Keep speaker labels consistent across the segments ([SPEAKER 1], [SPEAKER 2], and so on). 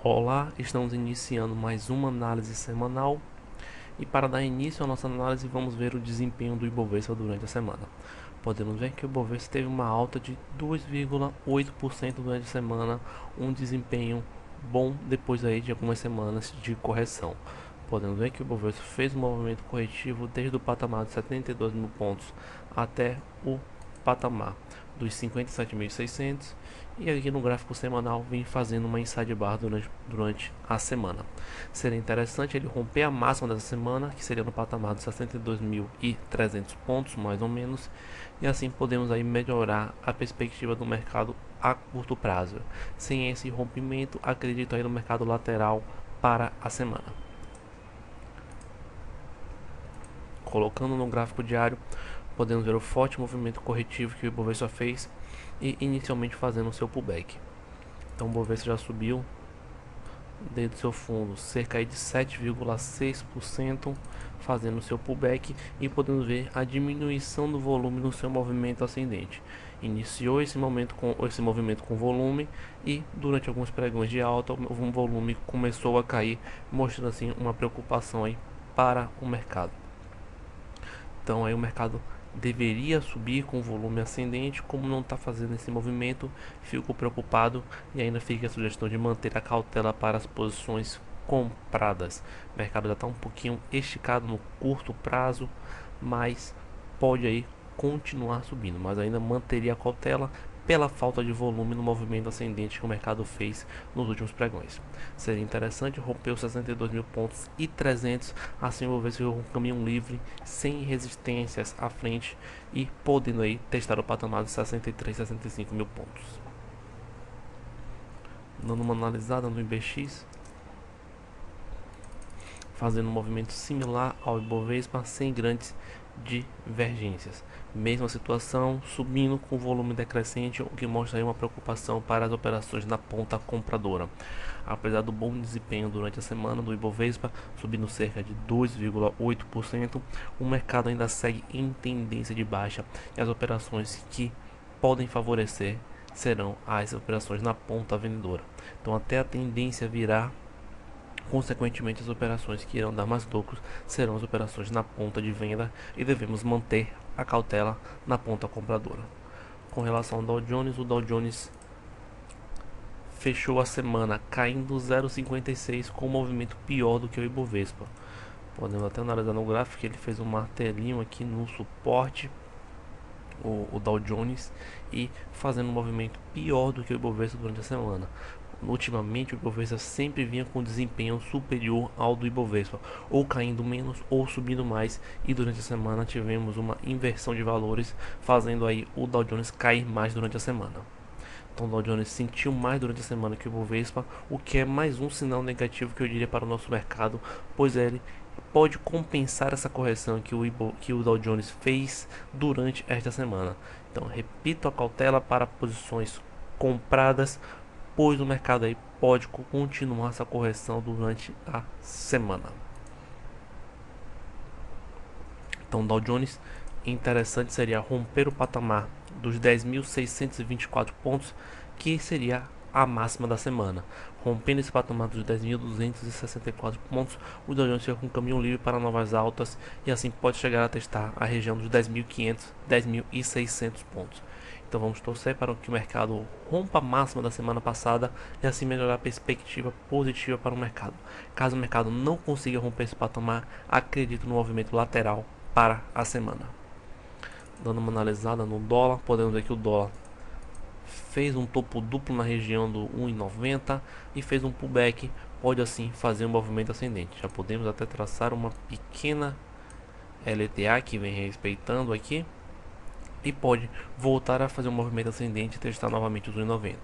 [SPEAKER 1] Olá, estamos iniciando mais uma análise semanal e para dar início à nossa análise vamos ver o desempenho do Ibovespa durante a semana. Podemos ver que o Ibovespa teve uma alta de 2,8% durante a semana, um desempenho bom depois aí de algumas semanas de correção. Podemos ver que o Ibovespa fez um movimento corretivo desde o patamar de 72 mil pontos até o patamar dos 57.600 e aqui no gráfico semanal vem fazendo uma inside bar durante a semana. Seria interessante ele romper a máxima dessa semana, que seria no patamar de 62.300 pontos, mais ou menos, e assim podemos aí melhorar a perspectiva do mercado a curto prazo. Sem esse rompimento, acredito aí no mercado lateral para a semana. Colocando no gráfico diário, podemos ver o forte movimento corretivo que o Ibovespa fez e inicialmente fazendo o seu pullback. Então o Ibovespa já subiu desde o seu fundo cerca de 7,6%, fazendo o seu pullback, e podemos ver a diminuição do volume no seu movimento ascendente. Iniciou esse movimento com volume e durante alguns pregões de alta o volume começou a cair, mostrando assim uma preocupação aí para o mercado. Então aí o mercado deveria subir com volume ascendente, como não está fazendo esse movimento, fico preocupado e ainda fica a sugestão de manter a cautela para as posições compradas. O mercado já está um pouquinho esticado no curto prazo, mas pode aí continuar subindo, mas ainda manteria a cautela pela falta de volume no movimento ascendente que o mercado fez nos últimos pregões. Seria interessante romper os 62 mil pontos e 300, assim vou ver se um caminho livre, sem resistências à frente e podendo aí testar o patamar de 63, 65 mil pontos. Dando uma analisada no IBX, fazendo um movimento similar ao Ibovespa sem grandes divergências. Mesma situação, subindo com volume decrescente, o que mostra aí uma preocupação para as operações na ponta compradora. Apesar do bom desempenho durante a semana do Ibovespa, subindo cerca de 2,8%, o mercado ainda segue em tendência de baixa e as operações que podem favorecer serão as operações na ponta vendedora. Então até a tendência virar, consequentemente, as operações que irão dar mais lucros serão as operações na ponta de venda e devemos manter a cautela na ponta compradora. Com relação ao Dow Jones, o Dow Jones fechou a semana caindo 0,56 com um movimento pior do que o Ibovespa. Podemos até analisar no gráfico que ele fez um martelinho aqui no suporte, o Dow Jones, e fazendo um movimento pior do que o Ibovespa durante a semana. Ultimamente o Ibovespa sempre vinha com desempenho superior ao do Ibovespa, ou caindo menos ou subindo mais, e durante a semana tivemos uma inversão de valores, fazendo aí o Dow Jones cair mais durante a semana. Então o Dow Jones sentiu mais durante a semana que o Ibovespa, o que é mais um sinal negativo que eu diria para o nosso mercado, pois ele pode compensar essa correção que o Dow Jones fez durante esta semana. Então repito, a cautela para posições compradas, pois o mercado aí pode continuar essa correção durante a semana. Então, Dow Jones, interessante seria romper o patamar dos 10.624 pontos, que seria a máxima da semana. Rompendo esse patamar dos 10.264 pontos, o Dow Jones fica com um caminho livre para novas altas e assim pode chegar a testar a região dos 10.500, 10.600 pontos. Então vamos torcer para que o mercado rompa a máxima da semana passada e assim melhorar a perspectiva positiva para o mercado. Caso o mercado não consiga romper esse patamar, acredito no movimento lateral para a semana. Dando uma analisada no dólar, podemos ver que o dólar fez um topo duplo na região do 1,90 e fez um pullback, pode assim fazer um movimento ascendente. Já podemos até traçar uma pequena LTA que vem respeitando aqui e pode voltar a fazer um movimento ascendente e testar novamente os 1,90.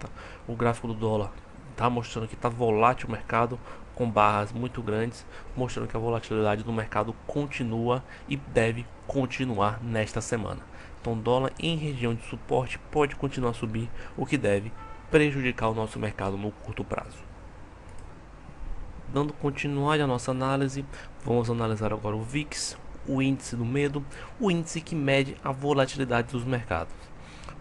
[SPEAKER 1] O gráfico do dólar está mostrando que está volátil o mercado, com barras muito grandes, mostrando que a volatilidade do mercado continua e deve continuar nesta semana. Então dólar em região de suporte pode continuar a subir, o que deve prejudicar o nosso mercado no curto prazo. Dando continuidade à nossa análise, vamos analisar agora o VIX, o índice do medo, o índice que mede a volatilidade dos mercados.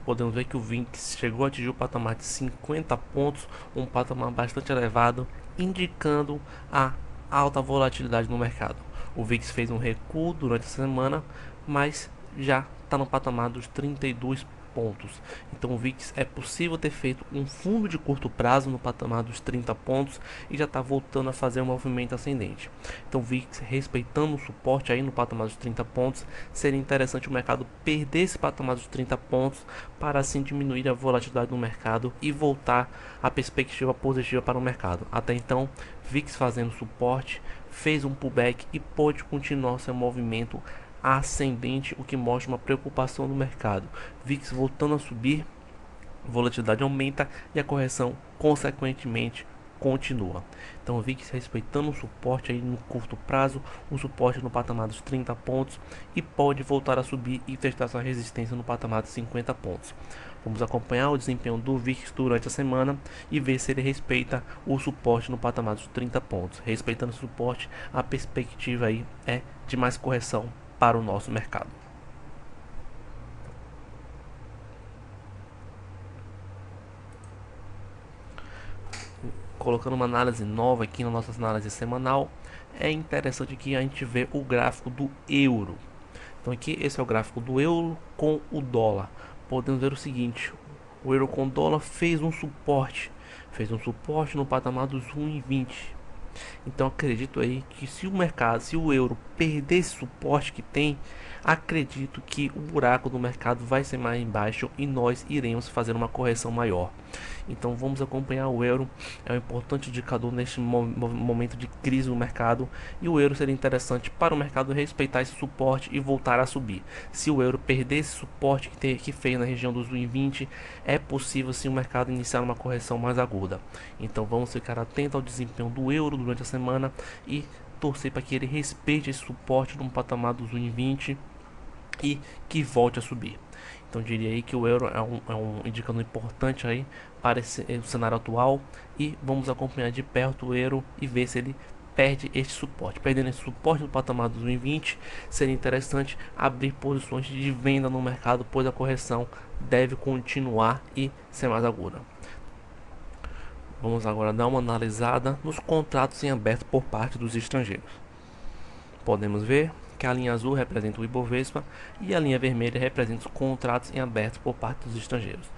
[SPEAKER 1] podemos ver que o VIX chegou a atingir o patamar de 50 pontos, um patamar bastante elevado, indicando a alta volatilidade no mercado. O VIX fez um recuo durante a semana, mas já está no patamar dos 32 pontos. Então o VIX é possível ter feito um fundo de curto prazo no patamar dos 30 pontos e já está voltando a fazer um movimento ascendente. Então o VIX respeitando o suporte aí no patamar dos 30 pontos, seria interessante o mercado perder esse patamar dos 30 pontos para assim diminuir a volatilidade no mercado e voltar a perspectiva positiva para o mercado. Até então, VIX fazendo suporte, fez um pullback e pôde continuar seu movimento ascendente, o que mostra uma preocupação no mercado. VIX voltando a subir, volatilidade aumenta e a correção consequentemente continua. Então o VIX respeitando o suporte aí no curto prazo, um suporte no patamar dos 30 pontos e pode voltar a subir e testar sua resistência no patamar de 50 pontos. Vamos acompanhar o desempenho do VIX durante a semana e ver se ele respeita o suporte no patamar dos 30 pontos. Respeitando o suporte, a perspectiva aí é de mais correção para o nosso mercado. Colocando uma análise nova aqui na nossa análise semanal, é interessante que a gente vê o gráfico do euro. Então aqui esse é o gráfico do euro com o dólar. Podemos ver o seguinte: o euro com o dólar fez um suporte no patamar dos 1,20. Então acredito aí que se o euro perder esse suporte que tem, acredito que o buraco do mercado vai ser mais embaixo e nós iremos fazer uma correção maior. Então vamos acompanhar o euro, é um importante indicador neste momento de crise no mercado, e o euro seria interessante para o mercado respeitar esse suporte e voltar a subir. Se o euro perder esse suporte que fez na região dos 1,20, é possível sim o mercado iniciar uma correção mais aguda. Então vamos ficar atento ao desempenho do euro durante a semana e torcer para que ele respeite esse suporte no patamar dos 1,20 e que volte a subir. Então diria aí que o euro é um indicador importante aí para o cenário atual, e vamos acompanhar de perto o euro e ver se ele perde este suporte. Perdendo esse suporte no patamar dos 1,20, seria interessante abrir posições de venda no mercado, pois a correção deve continuar e ser mais aguda. Vamos agora dar uma analisada nos contratos em aberto por parte dos estrangeiros. Podemos ver que a linha azul representa o Ibovespa e a linha vermelha representa os contratos em aberto por parte dos estrangeiros.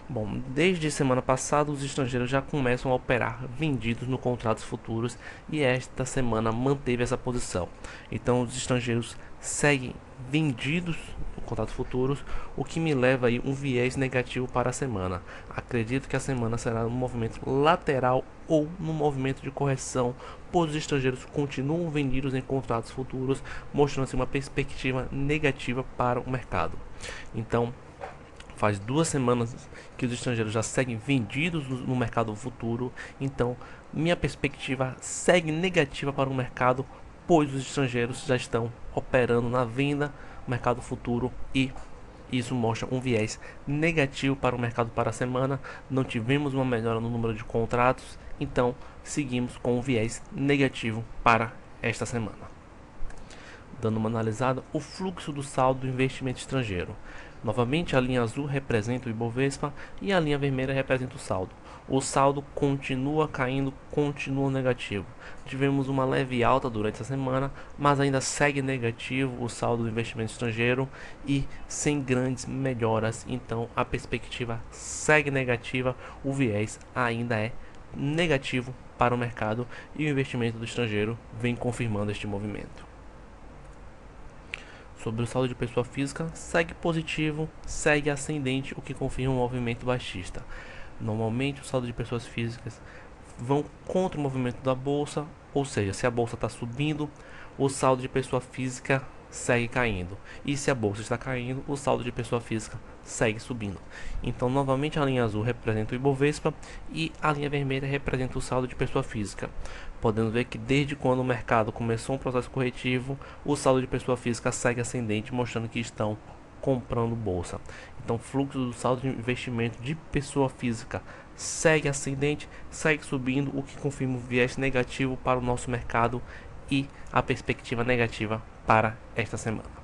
[SPEAKER 1] Bom, desde semana passada os estrangeiros já começam a operar vendidos no contratos futuros e esta semana manteve essa posição. Então os estrangeiros seguem vendidos no contratos futuros, o que me leva aí um viés negativo para a semana. Acredito que a semana será um movimento lateral ou no movimento de correção, pois os estrangeiros continuam vendidos em contratos futuros, mostrando-se uma perspectiva negativa para o mercado. Então, faz 2 semanas que os estrangeiros já seguem vendidos no mercado futuro, então minha perspectiva segue negativa para o mercado, pois os estrangeiros já estão operando na venda no mercado futuro e isso mostra um viés negativo para o mercado para a semana. Não tivemos uma melhora no número de contratos, então seguimos com um viés negativo para esta semana. Dando uma analisada, o fluxo do saldo do investimento estrangeiro. Novamente a linha azul representa o Ibovespa e a linha vermelha representa o saldo. O saldo continua caindo, continua negativo. Tivemos uma leve alta durante a semana, mas ainda segue negativo o saldo do investimento estrangeiro e sem grandes melhoras. Então a perspectiva segue negativa, o viés ainda é negativo para o mercado e o investimento do estrangeiro vem confirmando este movimento. Sobre o saldo de pessoa física, segue positivo, segue ascendente, o que confirma um movimento baixista. Normalmente, o saldo de pessoas físicas vão contra o movimento da bolsa, ou seja, se a bolsa está subindo, o saldo de pessoa física segue caindo. E se a bolsa está caindo, o saldo de pessoa física segue subindo. Então, novamente, a linha azul representa o Ibovespa e a linha vermelha representa o saldo de pessoa física. Podemos ver que desde quando o mercado começou um processo corretivo, o saldo de pessoa física segue ascendente, mostrando que estão comprando bolsa. Então, o fluxo do saldo de investimento de pessoa física segue ascendente, segue subindo, o que confirma o viés negativo para o nosso mercado e a perspectiva negativa para esta semana.